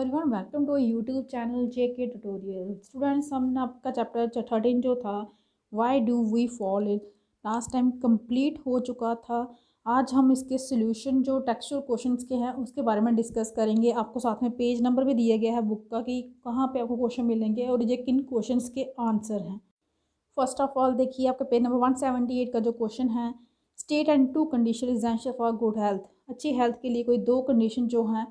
Everyone, welcome to YouTube channel JK tutorial. Students, हमने आपका chapter 13 जो था why do we fall in last time complete हो चुका था। आज हम इसके सॉल्यूशन जो टेक्सचुअल क्वेश्चंस के हैं उसके बारे में डिस्कस करेंगे। आपको साथ में पेज नंबर भी दिया गया है बुक का कि कहाँ पे आपको क्वेश्चन मिलेंगे और ये किन क्वेश्चंस के आंसर हैं। फर्स्ट ऑफ ऑल देखिए, आपका पेज नंबर 178 का जो क्वेश्चन है, state and two condition essential for good health. अच्छी हेल्थ के लिए कोई दो कंडीशन जो हैं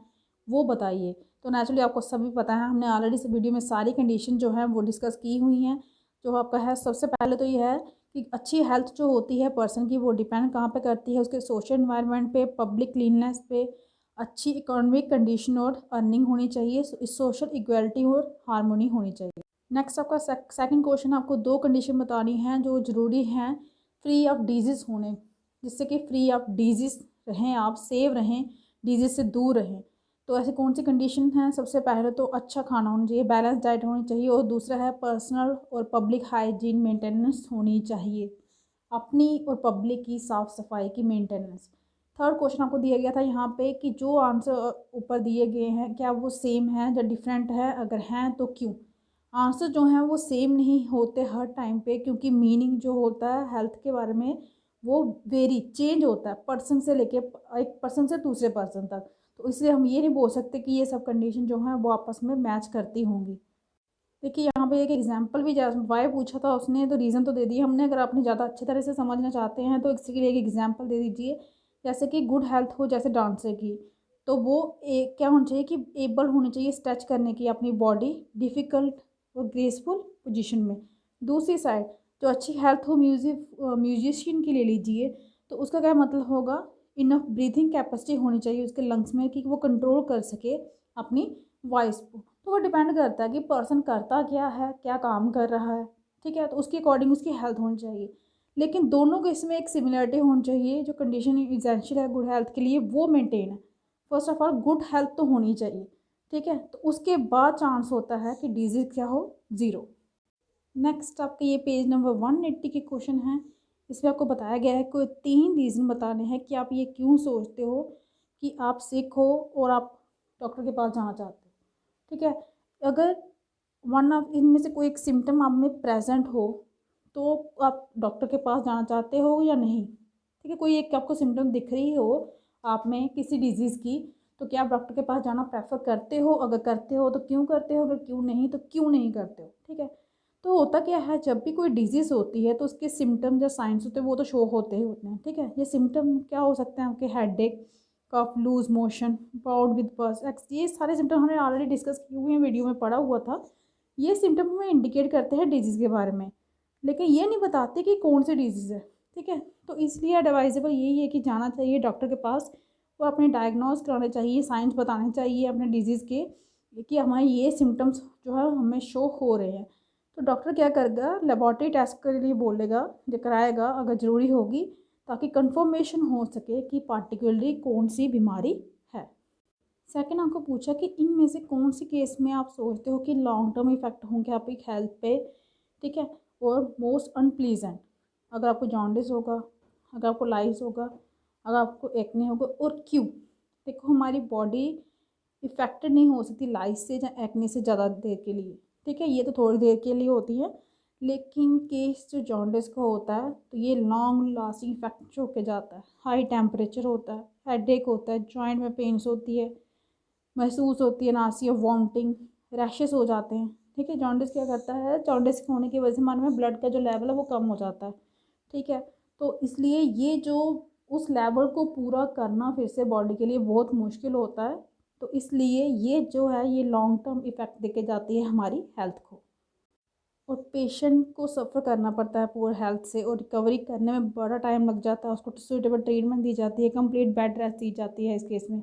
वो बताइए। तो नेचुरली आपको सभी पता है, हमने ऑलरेडी इस वीडियो में सारी कंडीशन जो है वो डिस्कस की हुई हैं। जो आपका है, सबसे पहले तो ये है कि अच्छी हेल्थ जो होती है पर्सन की, वो डिपेंड कहाँ पे करती है, उसके सोशल एनवायरनमेंट पे, पब्लिक क्लीननेस पे, अच्छी इकोनॉमिक कंडीशन और अर्निंग होनी चाहिए, सोशल इक्वलिटी और हारमोनी होनी चाहिए। नेक्स्ट आपका सेकंड क्वेश्चन, आपको दो कंडीशन बतानी है जो ज़रूरी हैं फ्री ऑफ डिजीज़ होने, जिससे कि फ्री ऑफ डिजीज़ रहें, आप सेव रहें, डिजीज़ से दूर रहें। तो ऐसी कौन सी कंडीशन है? सबसे पहले तो अच्छा खाना होना चाहिए, बैलेंस डाइट होनी चाहिए, और दूसरा है पर्सनल और पब्लिक हाइजीन मेंटेनेंस होनी चाहिए, अपनी और पब्लिक की साफ़ सफाई की मेंटेनेंस। थर्ड क्वेश्चन आपको दिया गया था यहाँ पे कि जो आंसर ऊपर दिए गए हैं क्या वो सेम है या डिफरेंट है, अगर हैं तो क्यों। आंसर जो हैं वो सेम नहीं होते हर टाइम पे, क्योंकि मीनिंग जो होता है हेल्थ के बारे में वो वेरी चेंज होता है पर्सन से लेके एक पर्सन से दूसरे पर्सन तक। तो इसलिए हम ये नहीं बोल सकते कि ये सब कंडीशन जो हैं वो आपस में मैच करती होंगी। देखिए यहाँ पे एक एग्जांपल भी, वाई पूछा था उसने तो रीज़न तो दे दिया हमने। अगर आपने ज़्यादा अच्छी तरह से समझना चाहते हैं तो इसके लिए एक एग्जांपल दे दीजिए। जैसे कि गुड हेल्थ हो, जैसे डांसर की, तो वो क्या होना चाहिए कि एबल होनी चाहिए स्ट्रेच करने की अपनी बॉडी डिफ़िकल्ट और ग्रेसफुल पोजीशन में। दूसरी साइड जो अच्छी हेल्थ हो म्यूजिशियन की ले लीजिए, तो उसका क्या मतलब होगा, इनफ ब्रीथिंग कैपेसिटी होनी चाहिए उसके लंग्स में कि वो कंट्रोल कर सके अपनी वॉइस को। तो वो डिपेंड करता है कि पर्सन करता क्या है, क्या काम कर रहा है, ठीक है, तो उसके अकॉर्डिंग उसकी हेल्थ होनी चाहिए। लेकिन दोनों के इसमें एक सिमिलरिटी होनी चाहिए, जो कंडीशन इसेंशियल है गुड हेल्थ के लिए वो मेंटेन है। First of all good health तो होनी चाहिए, ठीक है, तो उसके बाद चांस होता है कि डिजीज़ क्या हो, ज़ीरो। नेक्स्ट आपके ये पेज नंबर 180 के क्वेश्चन हैं। इसमें आपको बताया गया है कोई 3 रीज़न बताने हैं कि आप ये क्यों सोचते हो कि आप सिक हो और आप डॉक्टर के पास जाना चाहते हो, ठीक है। अगर वन ऑफ इनमें से कोई एक सिम्टम आप में प्रेजेंट हो तो आप डॉक्टर के पास जाना चाहते हो या नहीं, ठीक है। कोई एक आपको सिम्टम दिख रही हो आप में किसी डिजीज़ की, तो क्या आप डॉक्टर के पास जाना प्रेफर करते हो? अगर करते हो तो क्यों करते हो, अगर क्यों नहीं तो क्यों नहीं करते हो, ठीक है। तो होता क्या है, जब भी कोई डिजीज़ होती है तो उसके सिम्टम जो साइंस होते हैं वो तो शो होते ही होते हैं, ठीक है। ये सिम्टम क्या हो सकते हैं आपके, हेडेक, कफ, लूज मोशन, बाउड विद पस एक्स, ये सारे सिम्टम हमने ऑलरेडी डिस्कस किए हुए हैं, वीडियो में पढ़ा हुआ था। ये सिम्टम हमें इंडिकेट करते हैं डिजीज़ के बारे में, लेकिन ये नहीं बताते कि कौन सी डिजीज़ है, ठीक है। तो इसलिए एडवाइजेबल यही है कि जाना चाहिए डॉक्टर के पास और अपने डायग्नोज कराने चाहिए, साइंस बताने चाहिए अपने डिजीज़ के कि हमारे ये सिम्टम्स जो है हमें शो हो रहे हैं। तो डॉक्टर क्या करेगा, लेबॉरेटरी टेस्ट के लिए बोलेगा, जो कराएगा अगर ज़रूरी होगी, ताकि कंफर्मेशन हो सके कि पार्टिकुलरली कौन सी बीमारी है। सेकंड आपको पूछा कि इनमें से कौन सी केस में आप सोचते हो कि लॉन्ग टर्म इफेक्ट होंगे आपकी हेल्थ पे, ठीक है, और मोस्ट अनप्लीजेंट। अगर आपको जॉन्डिस होगा, अगर आपको लाइस होगा, अगर आपको एक्ने होगा, और क्यों। देखो हमारी बॉडी इफेक्टेड नहीं हो सकती लाइस से या एक्ने से ज़्यादा देर के लिए, ठीक है, ये तो थोड़ी देर के लिए होती है। लेकिन केस जो जॉन्डिस का होता है तो ये लॉन्ग लास्टिंग इफेक्ट होके जाता है। हाई टेम्परेचर होता है, हेडेक होता है, जॉइंट में पेन्स होती है, महसूस होती है नासिया, वॉमिटिंग, रैशेस हो जाते हैं, ठीक है। जॉन्डिस क्या करता है, जॉन्डिस होने की वजह से हमारे में ब्लड का जो लेवल है वो कम हो जाता है, ठीक है। तो इसलिए ये जो उस लेवल को पूरा करना फिर से बॉडी के लिए बहुत मुश्किल होता है। तो इसलिए ये जो है ये लॉन्ग टर्म इफ़ेक्ट देके जाती है हमारी हेल्थ को, और पेशेंट को सफ़र करना पड़ता है पुअर हेल्थ से, और रिकवरी करने में बड़ा टाइम लग जाता है, उसको सूटेबल ट्रीटमेंट दी जाती है, कंप्लीट बेड रेस्ट दी जाती है इस केस में।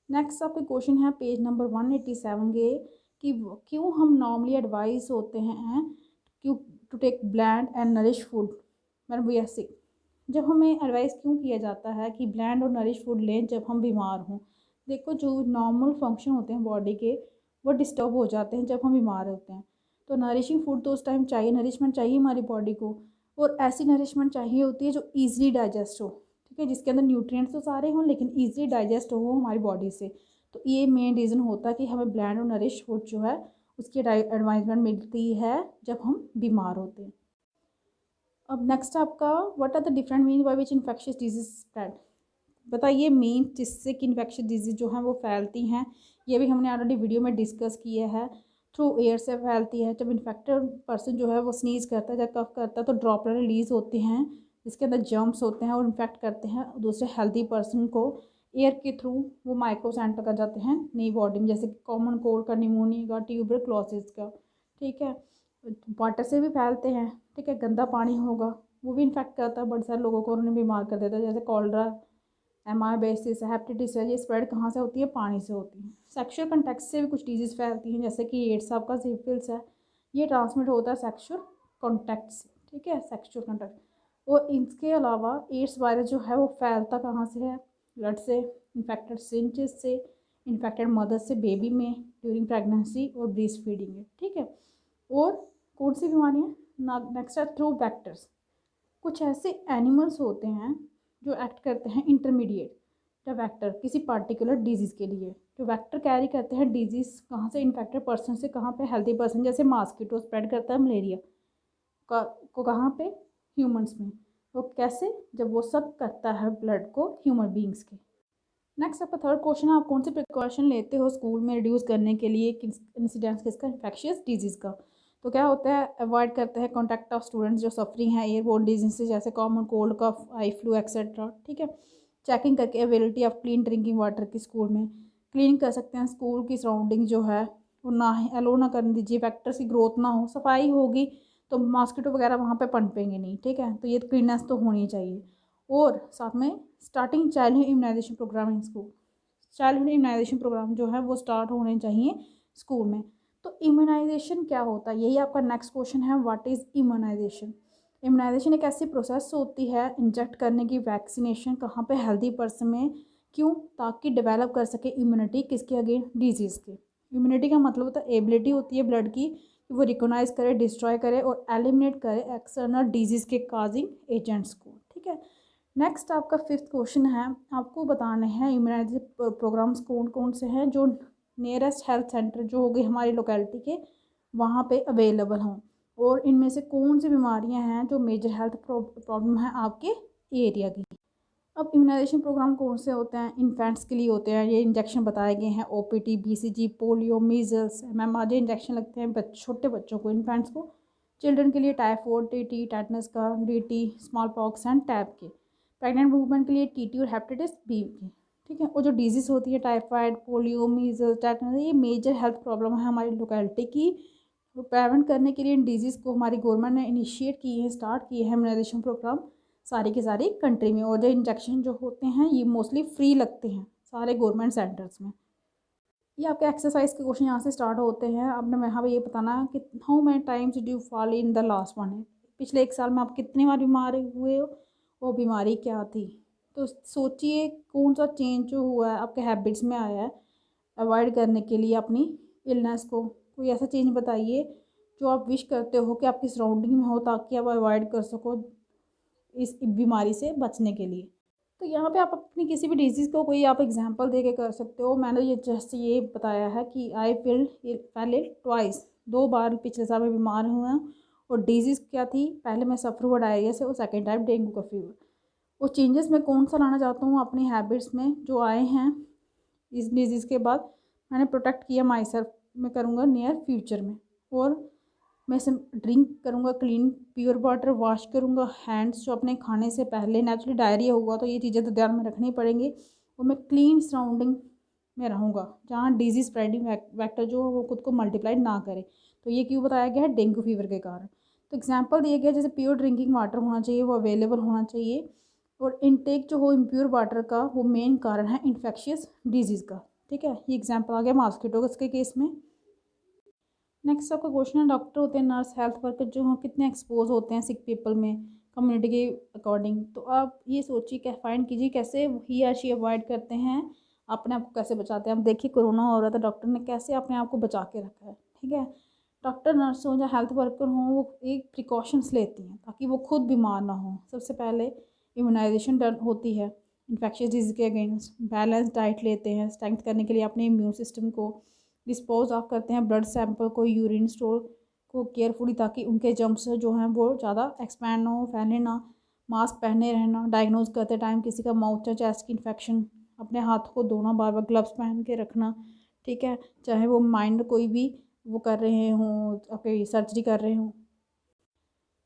नेक्स्ट आपका क्वेश्चन है पेज नंबर 187 के कि क्यों हम नॉर्मली एडवाइस होते हैं क्यों to take bland and nourish food man we are sick. जब हमें एडवाइस क्यों किया जाता है कि ब्लैंड और नरिश फूड लें जब हम बीमार हों। देखो जो नॉर्मल फंक्शन होते हैं बॉडी के वो डिस्टर्ब हो जाते हैं जब हम बीमार होते हैं, तो नरिशिंग फूड तो उस टाइम चाहिए, नरिशमेंट चाहिए हमारी बॉडी को, और ऐसी नरिशमेंट चाहिए होती है जो ईजिली डाइजेस्ट हो, ठीक है, जिसके अंदर न्यूट्रिएंट्स तो सारे हों लेकिन ईजिली डाइजेस्ट हो हमारी बॉडी से। तो ये मेन रीज़न होता है कि हमें ब्लैंड और नरिश फूड जो है उसकी एडवाइसमेंट मिलती है जब हम बीमार होते हैं। अब नेक्स्ट आपका what are the different mean by which infectious disease spread. बताइए मीन जिससे कि इन्फेक्शियस डिजीज जो हैं वो फैलती हैं। ये भी हमने ऑलरेडी वीडियो में डिस्कस किया है। थ्रू एयर से फैलती है। जब इन्फेक्टेड पर्सन जो है वो स्नीज करता है, जब कफ करता है तो ड्रॉपलेट रिलीज होते हैं जिसके अंदर जर्म्स होते हैं और इन्फेक्ट करते हैं दूसरे हेल्दी पर्सन को। एयर के थ्रू वो माइक्रोब्स एंटर कर जाते हैं नई बॉडी में, जैसे कि कॉमन कोल्ड का, निमोनिया का, ट्यूबरक्लोसिस का। ठीक है, वाटर से भी फैलते हैं। ठीक है, गंदा पानी होगा वो भी इन्फेक्ट करता है बड़े सारे लोगों को, उन्हें बीमार कर देता है, जैसे कॉलरा, एमाइबेसिस, हेपेटाइटिस है। ये स्प्रेड कहाँ से होती है? पानी से होती है। सेक्शुअल कॉन्टैक्ट से भी कुछ डिजीज़ फैलती हैं, जैसे कि एड्स आपका सिफिलिस है, ये ट्रांसमिट होता है सेक्शुअल कॉन्टैक्ट से। ठीक है, सेक्शुअल कॉन्टैक्ट। और इसके अलावा एड्स वायरस जो है वो फैलता कहाँ से है? ब्लड से, इन्फेक्टेड सिंचेस से, इन्फेक्टेड मदर से बेबी में ड्यूरिंग प्रेगनेंसी और ब्रेस्ट फीडिंग में। ठीक है, और कौन सी बीमारियाँ? नेक्स्ट है थ्रू वेक्टर्स। कुछ ऐसे एनिमल्स होते हैं जो एक्ट करते हैं इंटरमीडिएट द वेक्टर किसी पार्टिकुलर डिजीज़ के लिए। जो वेक्टर कैरी करते हैं डिजीज़ कहाँ से? इन्फेक्टेड पर्सन से कहाँ पे? Healthy person. जैसे मास्कीटो स्प्रेड करता है मलेरिया को कहाँ पे? ह्यूमंस में। वो कैसे? जब वो सब करता है ब्लड को ह्यूमन बींग्स के। नेक्स्ट आपका थर्ड क्वेश्चन है, आप कौन से प्रिकॉशन लेते हो स्कूल में रिड्यूस करने के लिए इंसिडेंट्स किसका? इन्फेक्शियस डिजीज़ का। तो क्या होता है? अवॉइड करते हैं कॉन्टैक्ट ऑफ स्टूडेंट्स जो सफरिंग है एयरबोर्न डिजीज से, जैसे कॉमन कोल्ड, कफ, आई फ्लू एक्सेट्रा। ठीक है, चेकिंग करके availability of clean drinking water की स्कूल में। क्लीन कर सकते हैं स्कूल की सराउंडिंग जो है वो, ना ही अलो ना करने दीजिए, वैक्टर्स की ग्रोथ ना हो। सफाई होगी तो मॉस्किटो वगैरह वहाँ पे पनपेंगे नहीं। ठीक है, तो ये क्लीननेस तो होनी चाहिए। और साथ में starting childhood immunization programme in school. Childhood immunization programme जो है वो स्टार्ट होने चाहिए स्कूल में। तो इम्यूनाइजेशन क्या होता है? यही आपका नेक्स्ट क्वेश्चन है, व्हाट इज़ इम्यूनाइजेशन। इम्यूनाइजेशन एक ऐसी प्रोसेस होती है इंजेक्ट करने की, वैक्सीनेशन कहाँ पे? हेल्दी पर्सन में। क्यों? ताकि डेवलप कर सके इम्यूनिटी किसके अगेंस्ट? डिजीज़ के। इम्यूनिटी का मतलब होता है एबिलिटी होती है ब्लड की कि वो रिकोगनाइज करे, डिस्ट्रॉय करे और एलिमिनेट करे एक्सटर्नल डिजीज़ के काजिंग एजेंट्स को। ठीक है, नेक्स्ट आपका फिफ्थ क्वेश्चन है, आपको बताने हैं इम्यूनाइजेशन प्रोग्राम्स कौन कौन से हैं जो नियरेस्ट हेल्थ सेंटर जो हो गई हमारी लोकेलिटी के वहाँ पे अवेलेबल हों, और इनमें से कौन सी बीमारियाँ हैं जो मेजर हेल्थ प्रॉब्लम है आपके एरिया की। अब इम्यूनाइजेशन प्रोग्राम कौन से होते हैं? इन्फेंट्स के लिए होते हैं, ये इंजेक्शन बताए गए हैं, OPT, BCG, polio, measles, MMR, ये इंजेक्शन लगते हैं छोटे बच्चों को, इन्फेंट्स को। चिल्ड्रन के लिए टाइफॉइड, टीटी, टेटनस का, DT, small pox and TAB के। प्रेग्नेंट वुमेन के लिए टीटी और हेपेटाइटिस बी की। ठीक है, और जो डिजीज़ होती है टाइफाइड, पोलियो, मीजल्स, टेटनस, ये मेजर हेल्थ प्रॉब्लम है हमारी लोकेलिटी की। तो प्रिवेंट करने के लिए इन डिजीज़ को हमारी गवर्नमेंट ने इनिशिएट किए हैं, स्टार्ट किए हैं इम्यूनाइजेशन प्रोग्राम सारी की सारी कंट्री में। और जो इंजेक्शन जो होते हैं ये मोस्टली फ्री लगते हैं सारे गवर्नमेंट सेंटर्स में। ये आपके एक्सरसाइज के क्वेश्चन यहाँ से स्टार्ट होते हैं। आपने यहाँ पे ये बताना है कि how many times did you fall in the last one है, पिछले एक साल में आप कितनी बार बीमार हुए हो, वो बीमारी क्या थी। तो सोचिए कौन सा चेंज जो हुआ है आपके हैबिट्स में आया है अवॉइड करने के लिए अपनी इलनेस को। कोई ऐसा चेंज बताइए जो आप विश करते हो कि आपकी सराउंडिंग में हो ताकि आप अवॉइड कर सको इस बीमारी से बचने के लिए। तो यहाँ पे आप अपनी किसी भी डिजीज़ को कोई आप एग्जांपल दे के कर सकते हो। मैंने ये जस्ट ये बताया है कि आई फेल ट्वाइस, 2 बार पिछले साल में बीमार हुआ हूँ। और डिजीज़ क्या थी? पहले मैं सफ़र हुआ डायरिया से और सेकेंड टाइम डेंगू का फीवर। वो चेंजेस मैं कौन सा लाना चाहता हूँ अपनी हैबिट्स में जो आए हैं इस डिजीज़ के बाद, मैंने प्रोटेक्ट किया माई सेल्फ, मैं करूँगा नियर फ्यूचर में। और मैं इसे ड्रिंक करूँगा क्लीन प्योर वाटर, वॉश करूँगा हैंड्स जो अपने खाने से पहले। नेचुरली डायरिया हुआ तो ये चीज़ें तो ध्यान में रखनी पड़ेंगी। और मैं क्लीन सराउंडिंग में रहूँगा जहाँ डिजीज़ स्प्रेडिंग वैक्टर जो है वो खुद को मल्टीप्लाई ना करे। तो ये क्यों बताया गया है? डेंगू फीवर के कारण। तो एग्जाम्पल दिए गए जैसे प्योर ड्रिंकिंग वाटर होना चाहिए, वो अवेलेबल होना चाहिए। और इनटेक जो हो इम्प्योर वाटर का वो मेन कारण है इन्फेक्शियस डिजीज़ का। ठीक है, ये एग्जाम्पल आ गया मॉस्किटोस के केस में। नेक्स्ट आपका क्वेश्चन है, डॉक्टर होते हैं, नर्स, हेल्थ वर्कर जो हैं कितने एक्सपोज होते हैं सिक पीपल में कम्युनिटी के अकॉर्डिंग। तो आप ये सोचिए, क्या फाइंड कीजिए कैसे ही या शी अवॉइड करते हैं, अपने आप को कैसे बचाते हैं। अब देखिए कोरोना हो रहा था, डॉक्टर ने कैसे अपने आप को बचा के रखा है। ठीक है, डॉक्टर, नर्स हो या हेल्थ वर्कर हों, वो एक प्रिकॉशंस लेती हैं ताकि वो खुद बीमार ना हो। सबसे पहले इम्यूनाइजेशन डन होती है, इन्फेक्शियस डिजीज़ के अगेंस्ट, बैलेंस डाइट लेते हैं स्ट्रेंथ करने के लिए अपने इम्यून सिस्टम को, डिस्पोज ऑफ करते हैं ब्लड सैंपल को, यूरिन स्टोर को केयरफुली ताकि उनके जम्स जो हैं वो ज़्यादा एक्सपैंड ना हो, फैले ना, मास्क पहने रहना, डायग्नोज करते टाइम किसी का माउथ या चेस्ट की इन्फेक्शन, अपने हाथ को धोना, बार बार ग्लव्स पहन के रखना, ठीक है, चाहे वो माइंड कोई भी वो कर रहे हों, कोई सर्जरी कर रहे हों।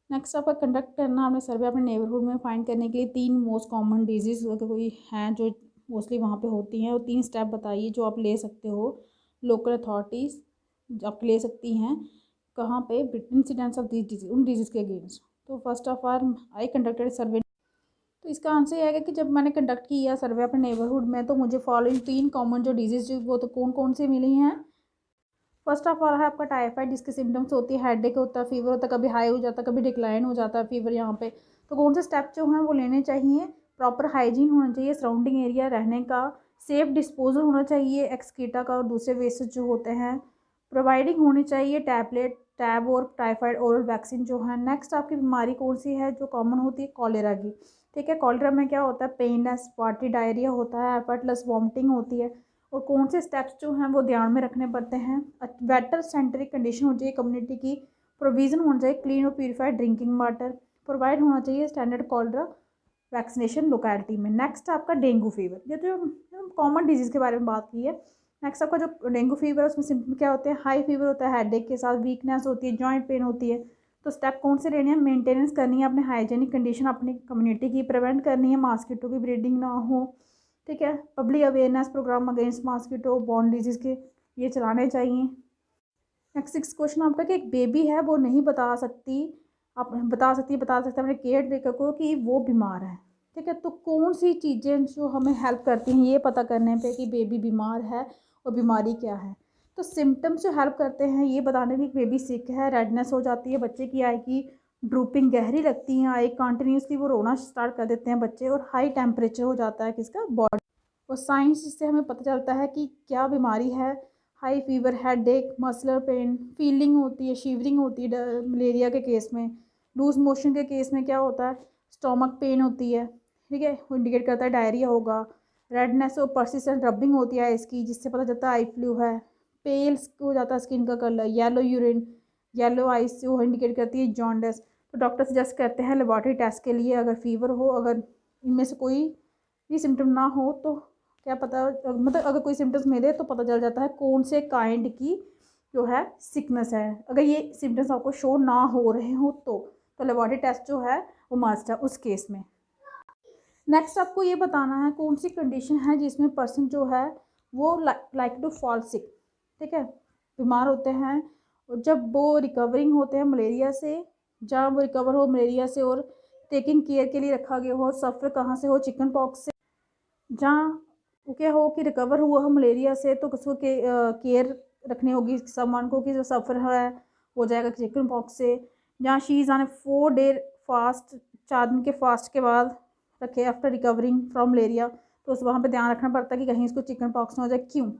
नेक्स्ट आपका कंडक्ट करना आपने सर्वे अपने नेबरहुड में फाइंड करने के लिए 3 मोस्ट कॉमन डिजीज़ अगर कोई हैं जो मोस्टली वहाँ पे होती हैं, वो 3 स्टेप बताइए जो आप ले सकते हो, लोकल अथॉरिटीज़ आप ले सकती हैं कहाँ पे इंसिडेंट्स ऑफ दिस डिजीज, उन डिजीज़ के अगेंस्ट। तो first of all I conducted survey, तो इसका आंसर ये है कि जब मैंने कंडक्ट किया सर्वे अपने नेबरहुड में तो मुझे फॉलोइंग 3 कॉमन जो डिजीज़ जो वो तो कौन कौन से मिली हैं। फर्स्ट ऑफ ऑल है आपका टाइफाइड जिसके सिम्टम्स होती है, हेडेक होता है, फीवर होता है, कभी हाई हो जाता है, कभी डिक्लाइन हो जाता है फीवर यहाँ पे। तो कौन से स्टेप जो हैं वो लेने चाहिए, प्रॉपर हाइजीन होना चाहिए सराउंडिंग एरिया रहने का, सेफ डिस्पोजल होना चाहिए एक्सक्रीटा का और दूसरे वेस्ट जो होते हैं, प्रोवाइडिंग होनी चाहिए टैब और टाइफाइड ओरल वैक्सीन जो है। नेक्स्ट आपकी बीमारी कौन सी है जो कॉमन होती है, कॉलेरा की, ठीक है। कॉलेरा में क्या होता है, पेननेस, वाटरी डायरिया होता है, एफर्टलेस वॉमिटिंग होती है। और कौन से स्टेप्स जो हैं वो ध्यान में रखने पड़ते हैं, बेटर सैनिटरी कंडीशन हो चाहिए कम्युनिटी की, प्रोविज़न होना चाहिए क्लीन और प्यूरीफाइड ड्रिंकिंग वाटर, प्रोवाइड होना चाहिए स्टैंडर्ड कॉलरा वैक्सीनेशन लोकेलिटी में। नेक्स्ट आपका डेंगू फीवर, ये तो कॉमन डिजीज़ के बारे में बात की है। नेक्स्ट आपका जो डेंगू फीवर है उसमें सिम्पटम क्या होते हैं, हाई फीवर होता है, हेडेक के साथ वीकनेस होती है, जॉइंट पेन होती है। तो स्टेप कौन से लेने हैं, मेंटेनेंस करनी है अपने हाइजीनिक कंडीशन अपनी कम्युनिटी की, प्रिवेंट करनी है मॉस्किटो की ब्रीडिंग ना हो, ठीक है। Public awareness programme against mosquito borne disease के ये चलाने चाहिए। नेक्स्ट 6 क्वेश्चन आपका कि एक बेबी है वो नहीं बता सकती, आप बता सकते हैं अपने केयर टेकर को कि वो बीमार है, ठीक है। तो कौन सी चीज़ें जो हमें हेल्प करती हैं ये पता करने पे कि बेबी बीमार है और बीमारी क्या है। तो सिम्टम्स जो हेल्प करते हैं ये बताने में कि बेबी सिक है, रेडनेस हो जाती है बच्चे की, आई की ड्रूपिंग गहरी लगती है, आई कंटिन्यूसली वो रोना स्टार्ट कर देते हैं बच्चे, और हाई टेम्परेचर हो जाता है किसका, बॉडी। और साइंस जिससे हमें पता चलता है कि क्या बीमारी है, high fever, headache, muscular pain, feeling होती है, शिवरिंग होती है मलेरिया के केस में, लूज मोशन के केस में क्या होता है, स्टोमक पेन होती है, ठीक है, वो इंडिकेट करता है डायरिया होगा, रेडनेस और परसिस्टेंट रबिंग होती है इसकी जिससे पता चलता है आई फ्लू है, पेल हो जाता है स्किन का colour, yellow urine, yellow ice से वो इंडिकेट करती है जॉन्डिस। तो डॉक्टर सजेस्ट करते हैं लेबॉरेटरी टेस्ट के लिए, अगर फीवर हो, अगर इनमें से कोई भी सिम्टम ना हो तो क्या पता, मतलब अगर कोई सिम्टम्स मिले तो पता चल जाता है कौन से काइंड की जो है सिकनेस है। अगर ये सिम्टम्स आपको शो ना हो रहे हो तो लेबॉरेटरी टेस्ट जो है वो मस्ट है उस केस में। नेक्स्ट आपको ये बताना है कौन सी कंडीशन है जिसमें पर्सन जो है वो लाइक टू फॉल सिक, ठीक है, बीमार होते हैं, और जब वो रिकवरिंग होते हैं मलेरिया से, जहाँ वो रिकवर हो मलेरिया से और टेकिंग केयर के लिए रखा गया हो, सफ़र कहाँ से हो, चिकन पॉक्स से, जहाँ वो क्या हो कि रिकवर हुआ हो मलेरिया से तो उसको केयर रखनी होगी सामान को कि जो सफ़र है हो जाएगा चिकन पॉक्स से। जहाँ she is on 4 day fast, 4 दिन के फास्ट के बाद रखे आफ्टर रिकवरिंग फ्रॉम मलेरिया, तो उस वहाँ पे ध्यान रखना पड़ता है कि कहीं इसको चिकन पॉक्स ना हो जाए। क्यों,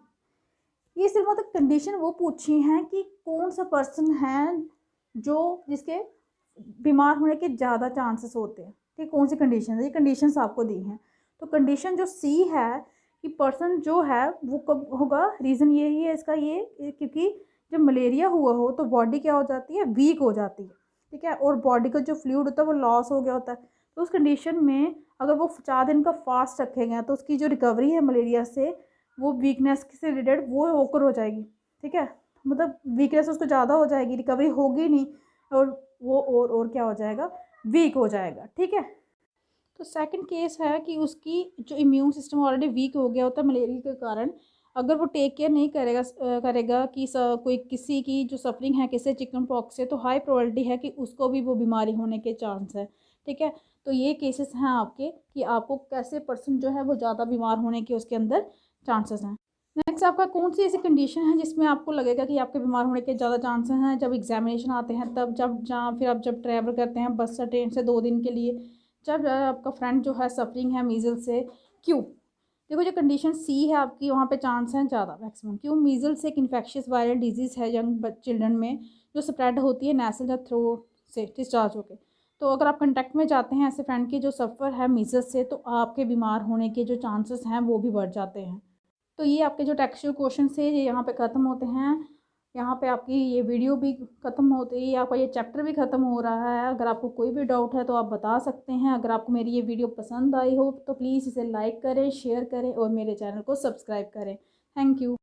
ये सिर्फ मतलब कंडीशन वो पूछी हैं कि कौन सा पर्सन है जो जिसके बीमार होने के ज़्यादा चांसेस होते हैं, ठीक, कौन सी कंडीशन है, ये कंडीशंस आपको दी हैं। तो कंडीशन जो सी है कि पर्सन जो है वो कब होगा, रीज़न यही है इसका ये क्योंकि जब मलेरिया हुआ हो तो बॉडी क्या हो जाती है, वीक हो जाती है, ठीक है, और बॉडी का जो फ्लूइड होता है वो लॉस हो गया होता है। तो उस कंडीशन में अगर वो 4 दिन का फास्ट रखेंगे तो उसकी जो रिकवरी है मलेरिया से वो वीकनेस से रिलेटेड वो होकर हो जाएगी, ठीक है, मतलब वीकनेस उसको ज़्यादा हो जाएगी, रिकवरी होगी नहीं, और वो और क्या हो जाएगा, वीक हो जाएगा, ठीक है। तो सेकंड केस है कि उसकी जो इम्यून सिस्टम ऑलरेडी वीक हो गया होता है मलेरिया के कारण, अगर वो टेक केयर नहीं करेगा कि कोई किसी की जो सफरिंग है किसी चिकन पॉक्स से, तो हाई प्रोबेबिलिटी है कि उसको भी वो बीमारी होने के चांस है, ठीक है। तो ये केसेस हैं आपके कि आपको कैसे पर्सन जो है वो ज़्यादा बीमार होने के उसके अंदर चांसेस हैं। नेक्स्ट आपका कौन सी ऐसी कंडीशन है जिसमें आपको लगेगा कि आपके बीमार होने के ज़्यादा चांसेस हैं, जब एग्जामिनेशन आते हैं तब, जब जहाँ फिर आप जब ट्रैवल करते हैं बस से ट्रेन से 2 दिन के लिए, जब आपका फ्रेंड जो है सफरिंग है मीजल से। क्यों, देखो जो कंडीशन सी है आपकी वहाँ पे चांस हैं ज़्यादा मैक्सिमम। क्यों, मीजल्स एक इन्फेक्शियस वायरल डिजीज़ है यंग चिल्ड्रन में जो स्प्रेड होती है नेसल या थ्रोट से डिस्चार्ज होकर। तो अगर आप कांटेक्ट में जाते हैं ऐसे फ्रेंड के जो सफ़र है मीज़ल्स से, तो आपके बीमार होने के जो चांसेस हैं वो भी बढ़ जाते हैं। तो ये आपके जो टेक्सचुअल क्वेश्चन थे ये यहाँ पे ख़त्म होते हैं। यहाँ पे आपकी ये वीडियो भी ख़त्म होती है, आपका ये चैप्टर भी ख़त्म हो रहा है। अगर आपको कोई भी डाउट है तो आप बता सकते हैं। अगर आपको मेरी ये वीडियो पसंद आई हो तो प्लीज़ इसे लाइक करें, शेयर करें और मेरे चैनल को सब्सक्राइब करें। Thank you.